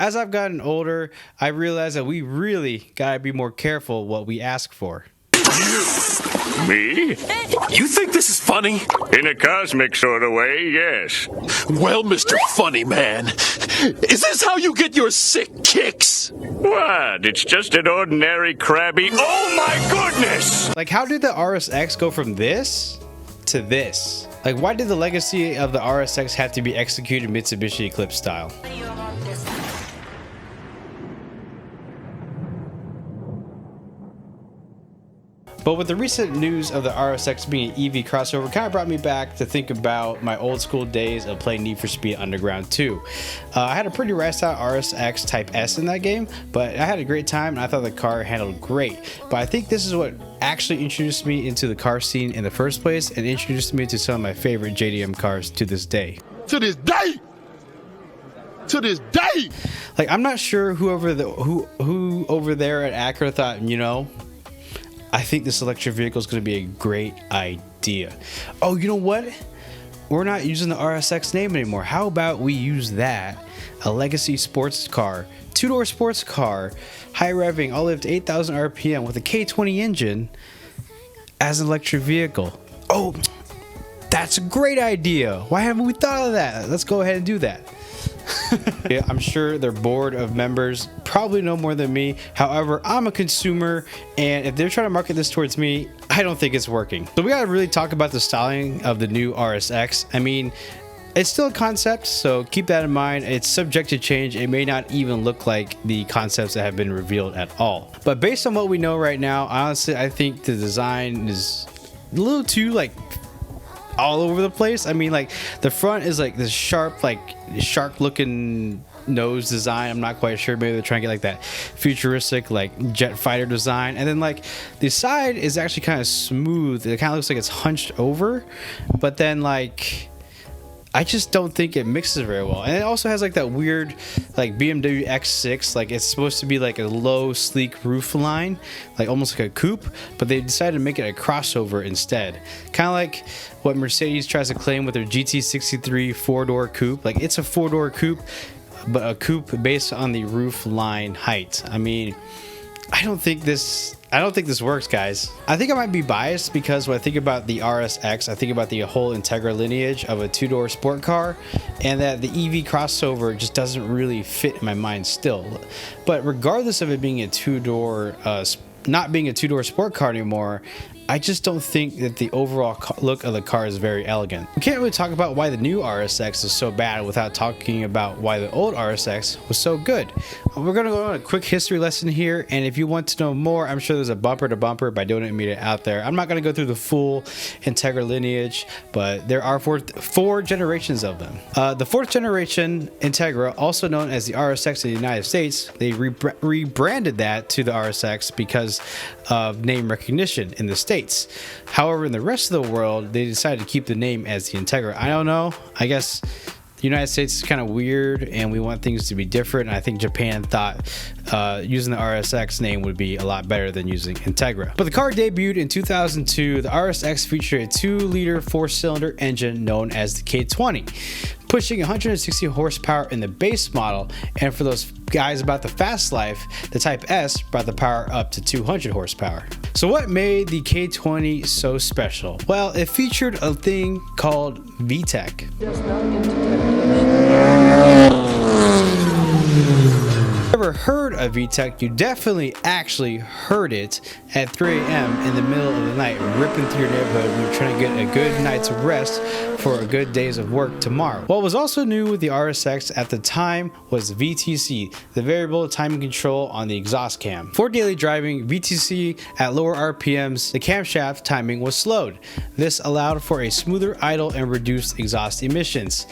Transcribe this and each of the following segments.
As I've gotten older, I realize that we really gotta be more careful what we ask for. Me? You think this is funny? In a cosmic sort of way, yes. Well, Mr. Funny Man, is this how you get your sick kicks? What? It's just an ordinary crabby. Oh my goodness! Like, how did the RSX go from this to this? Like, why did the legacy of the RSX have to be executed Mitsubishi Eclipse style? But with the recent news of the RSX being an EV crossover, kind of brought me back to think about my old school days of playing Need for Speed Underground 2. I had a pretty raced out RSX Type S in that game, but I had a great time and I thought the car handled great. But I think this is what actually introduced me into the car scene in the first place and introduced me to some of my favorite JDM cars to this day. To this day! To this day! Like, I'm not sure who over there at Acura thought, you know, I think this electric vehicle is going to be a great idea. Oh, you know what? We're not using the RSX name anymore. How about we use that? A legacy sports car, two-door sports car, high revving, all the way up to 8,000 RPM with a K20 engine as an electric vehicle. Oh, that's a great idea. Why haven't we thought of that? Let's go ahead and do that. Yeah, I'm sure their board of members probably know more than me. However, I'm a consumer, and if they're trying to market this towards me, I don't think it's working. So we gotta really talk about the styling of the new RSX. I mean, it's still a concept, so keep that in mind. It's subject to change. It may not even look like the concepts that have been revealed at all. But based on what we know right now, honestly, I think the design is a little too all over the place. I mean, like, the front is like this sharp, like shark looking nose design. I'm not quite sure. Maybe they're trying to get like that futuristic like jet fighter design. And then like the side is actually kind of smooth. It kind of looks like it's hunched over, but then like I just don't think it mixes very well. And it also has like that weird like BMW X6, like it's supposed to be like a low sleek roof line, like almost like a coupe, but they decided to make it a crossover instead. Kind of like what Mercedes tries to claim with their GT63 four-door coupe. Like, it's a four-door coupe, but a coupe based on the roof line height. I mean, I don't think this works, guys. I think I might be biased because when I think about the RSX, I think about the whole Integra lineage of a two-door sport car, and that the EV crossover just doesn't really fit in my mind still. But regardless of it being a two-door, not being a two-door sport car anymore, I just don't think that the overall look of the car is very elegant. We can't really talk about why the new RSX is so bad without talking about why the old RSX was so good. We're going to go on a quick history lesson here, and if you want to know more, I'm sure there's a bumper to bumper by Donut Media out there. I'm not going to go through the full Integra lineage, but there are four generations of them. The fourth generation Integra, also known as the RSX in the United States, they rebranded that to the RSX because of name recognition in the States. However, in the rest of the world, they decided to keep the name as the Integra. I don't know. I guess the United States is kind of weird and we want things to be different. And I think Japan thought using the RSX name would be a lot better than using Integra. But the car debuted in 2002. The RSX featured a 2-liter 4-cylinder engine known as the K20, pushing 160 horsepower in the base model, and for those guys about the fast life, the Type S brought the power up to 200 horsepower. So what made the K20 so special? Well, it featured a thing called VTEC. Ever heard of VTEC? You definitely actually heard it at 3 a.m. in the middle of the night, ripping through your neighborhood when you're trying to get a good night's rest for a good days of work tomorrow. What was also new with the RSX at the time was VTC, the variable timing control on the exhaust cam. For daily driving, VTC at lower RPMs, the camshaft timing was slowed. This allowed for a smoother idle and reduced exhaust emissions.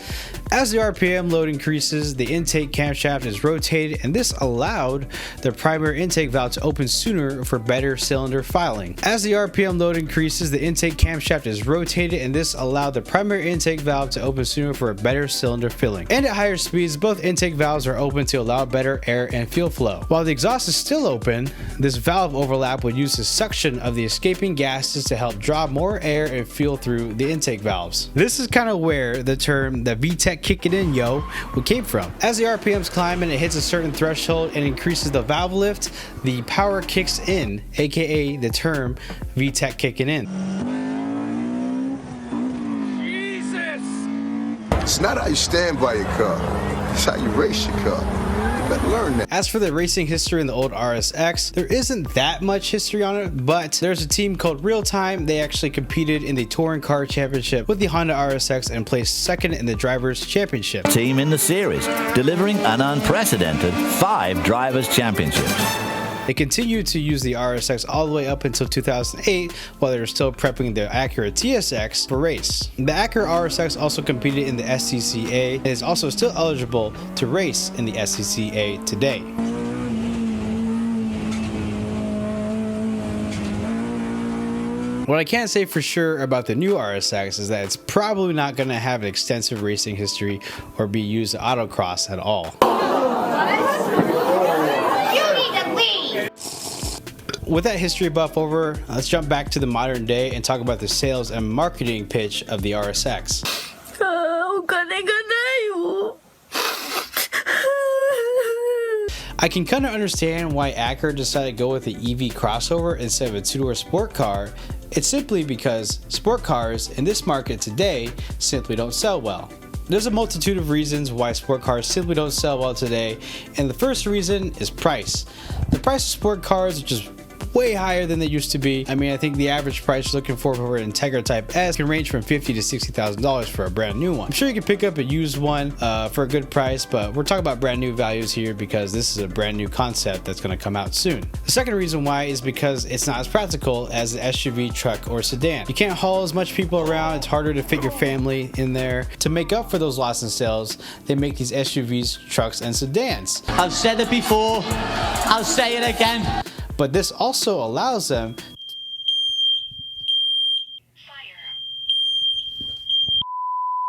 As the RPM load increases, the intake camshaft is rotated, and this this allowed the primary intake valve to open sooner for better cylinder filing. As the RPM load increases, the intake camshaft is rotated, and this allowed the primary intake valve to open sooner for a better cylinder filling. And at higher speeds, both intake valves are open to allow better air and fuel flow. While the exhaust is still open, this valve overlap would use the suction of the escaping gases to help draw more air and fuel through the intake valves. This is kind of where the term "the VTEC kicking in, yo" came from. As the RPMs climb and it hits a certain threshold and increases the valve lift, the power kicks in, aka the term VTEC kicking in. It's not how you stand by your car, it's how you race your car. You better learn that. As for the racing history in the old RSX, there isn't that much history on it, but there's a team called Real Time. They actually competed in the Touring Car Championship with the Honda RSX and placed second in the Drivers' Championship. Team in the series, delivering an unprecedented 5 Drivers' Championships. They continued to use the RSX all the way up until 2008 while they were still prepping the Acura TSX for race. The Acura RSX also competed in the SCCA and is also still eligible to race in the SCCA today. What I can't say for sure about the new RSX is that it's probably not going to have an extensive racing history or be used at autocross at all. With that history buff over, let's jump back to the modern day and talk about the sales and marketing pitch of the RSX. I can kind of understand why Acura decided to go with the EV crossover instead of a two-door sport car. It's simply because sport cars in this market today simply don't sell well. There's a multitude of reasons why sport cars simply don't sell well today, and the first reason is price. The price of sport cars is just way higher than they used to be. I mean, I think the average price looking for an Integra Type S can range from $50,000 to $60,000 for a brand new one. I'm sure you can pick up a used one for a good price, but we're talking about brand new values here because this is a brand new concept that's going to come out soon. The second reason why is because it's not as practical as an SUV, truck, or sedan. You can't haul as much people around. It's harder to fit your family in there. To make up for those loss in sales, they make these SUVs, trucks, and sedans. I've said it before, I'll say it again. But this also allows them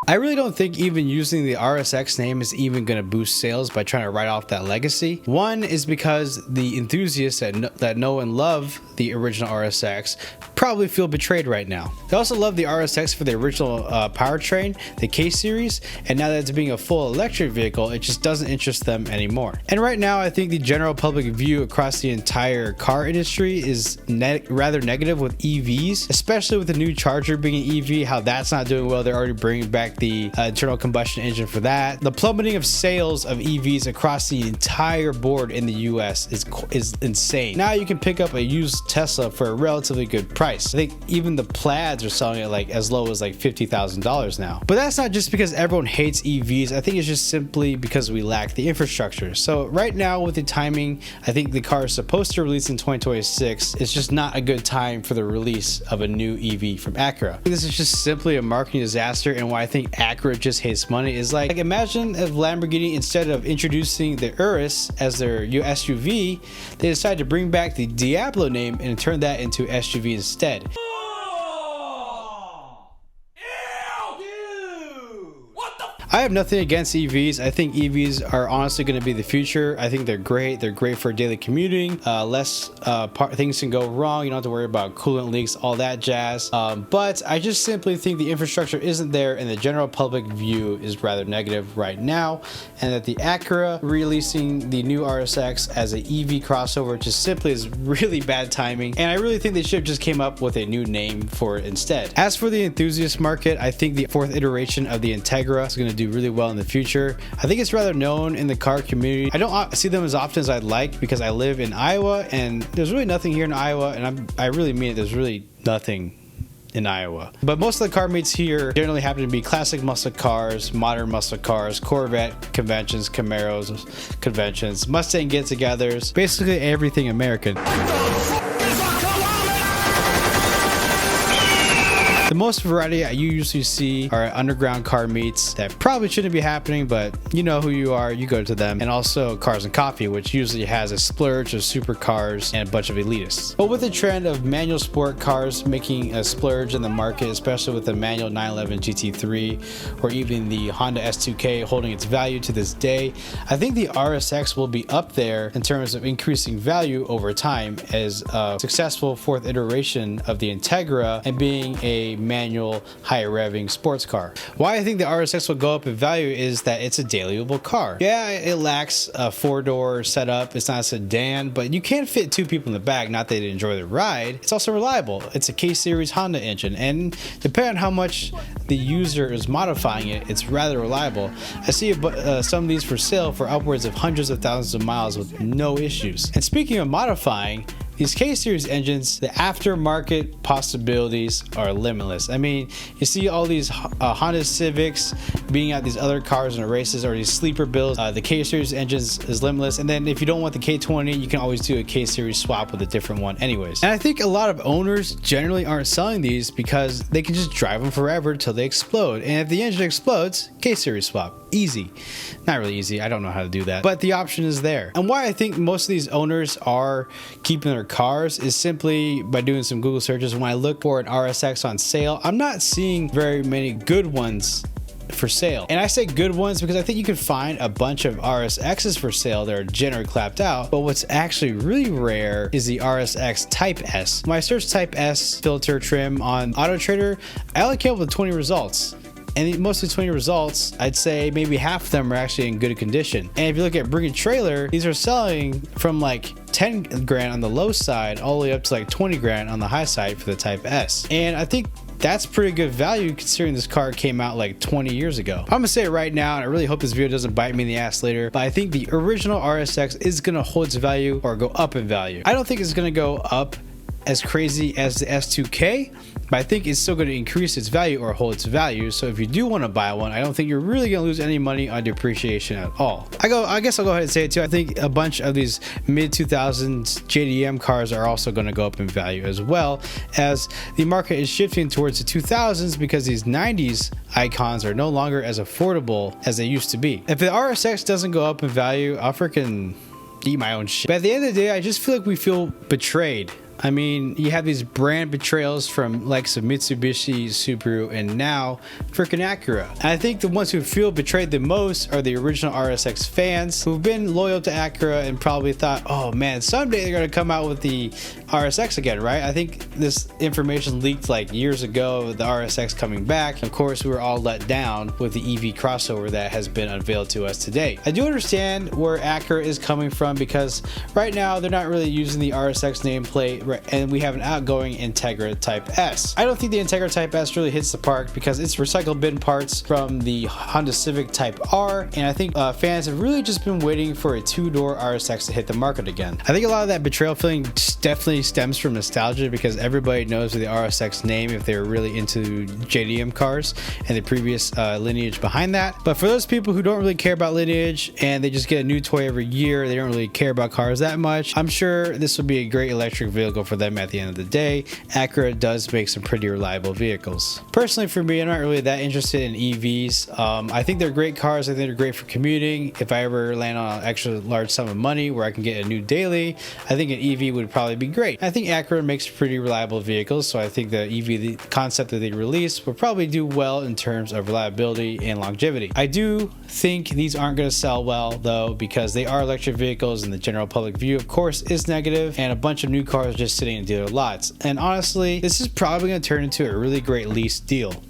I really don't think even using the RSX name is even going to boost sales by trying to write off that legacy. One is because the enthusiasts that know and love the original RSX probably feel betrayed right now. They also love the RSX for the original powertrain, the K series, and now that it's being a full electric vehicle, it just doesn't interest them anymore. And right now, I think the general public view across the entire car industry is rather negative with EVs, especially with the new Charger being an EV, how that's not doing well. They're already bringing back the internal combustion engine for that. The plummeting of sales of EVs across the entire board in the US is insane. Now you can pick up a used Tesla for a relatively good price. I think even the Plaids are selling it like as low as like $50,000 now. But that's not just because everyone hates EVs. I think it's just simply because we lack the infrastructure. So right now with the timing, I think the car is supposed to release in 2026. It's just not a good time for the release of a new EV from Acura. This is just simply a marketing disaster, and why I think Acura just hates money is like imagine if Lamborghini, instead of introducing the Urus as their SUV, they decided to bring back the Diablo name and turn that into SUV instead. I have nothing against EVs. I think EVs are honestly going to be the future. I think they're great. They're great for daily commuting. Less things can go wrong. You don't have to worry about coolant leaks, all that jazz. But I just simply think the infrastructure isn't there, and the general public view is rather negative right now. And that the Acura releasing the new RSX as an EV crossover just simply is really bad timing. And I really think they should have just came up with a new name for it instead. As for the enthusiast market, I think the fourth iteration of the Integra is going to do really well in the future. I think it's rather known in the car community. I don't see them as often as I'd like because I live in Iowa and there's really nothing here in Iowa, and I really mean it, there's really nothing in Iowa. But most of the car meets here generally happen to be classic muscle cars, modern muscle cars, Corvette conventions, Camaros conventions, Mustang get-togethers, basically everything American. The most variety you usually see are underground car meets that probably shouldn't be happening, but you know who you are, you go to them. And also Cars and Coffee, which usually has a splurge of supercars and a bunch of elitists. But with the trend of manual sport cars making a splurge in the market, especially with the manual 911 GT3 or even the Honda S2K holding its value to this day, I think the RSX will be up there in terms of increasing value over time as a successful fourth iteration of the Integra and being a manual higher revving sports car. Why I think the RSX will go up in value is that it's a dailyable car. Yeah, it lacks a four-door setup, it's not a sedan, but you can fit two people in the back, not that they enjoy the ride. It's also reliable. It's a K-Series Honda engine, and depending on how much the user is modifying it, it's rather reliable. I see some of these for sale for upwards of hundreds of thousands of miles with no issues. And speaking of modifying, these K-Series engines, the aftermarket possibilities are limitless. I mean, you see all these Honda Civics beating out these other cars in the races, or these sleeper builds. The K-Series engines is limitless. And then if you don't want the K20, you can always do a K-Series swap with a different one anyways. And I think a lot of owners generally aren't selling these because they can just drive them forever till they explode. And if the engine explodes, K-Series swap. Easy. Not really easy. I don't know how to do that. But the option is there. And why I think most of these owners are keeping their cars is simply by doing some Google searches. When I look for an RSX on sale, I'm not seeing very many good ones for sale. And I say good ones because I think you can find a bunch of RSXs for sale that are generally clapped out, but what's actually really rare is the RSX Type S. When I search Type S filter trim on Auto Trader, I only came up with 20 results. And most of the 20 results, I'd say maybe half of them are actually in good condition. And if you look at Bring a Trailer, these are selling from like 10 grand on the low side all the way up to like 20 grand on the high side for the Type S. And I think that's pretty good value considering this car came out like 20 years ago. I'm gonna say it right now, and I really hope this video doesn't bite me in the ass later, but I think the original RSX is gonna hold its value or go up in value. I don't think it's gonna go up as crazy as the S2K, but I think it's still going to increase its value or hold its value. So if you do want to buy one, I don't think you're really going to lose any money on depreciation at all. I guess I'll go ahead and say it too. I think a bunch of these mid 2000s JDM cars are also going to go up in value as well, as the market is shifting towards the 2000s because these 90s icons are no longer as affordable as they used to be. If the RSX doesn't go up in value, I'll freaking eat my own shit. But at the end of the day, I just feel like we feel betrayed. I mean, you have these brand betrayals from likes of Mitsubishi, Subaru, and now freaking Acura. And I think the ones who feel betrayed the most are the original RSX fans who've been loyal to Acura and probably thought, oh man, someday they're going to come out with the RSX again, right? I think this information leaked like years ago, the RSX coming back. Of course, we were all let down with the EV crossover that has been unveiled to us today. I do understand where Acura is coming from because right now they're not really using the RSX nameplate, and we have an outgoing Integra Type S. I don't think the Integra Type S really hits the park because it's recycled bin parts from the Honda Civic Type R, and I think fans have really just been waiting for a two-door RSX to hit the market again. I think a lot of that betrayal feeling definitely stems from nostalgia because everybody knows the RSX name if they were really into JDM cars and the previous lineage behind that. But for those people who don't really care about lineage and they just get a new toy every year, they don't really care about cars that much, I'm sure this would be a great electric vehicle for them at the end of the day. Acura does make some pretty reliable vehicles. Personally for me, I'm not really that interested in EVs. I think they're great cars. I think they're great for commuting. If I ever land on an extra large sum of money where I can get a new daily, I think an EV would probably be great. I think Acura makes pretty reliable vehicles, so I think the EV the concept that they release will probably do well in terms of reliability and longevity. I do think these aren't going to sell well though because they are electric vehicles and the general public view of course is negative, and a bunch of new cars just sitting in dealer lots. And honestly, this is probably going to turn into a really great lease deal.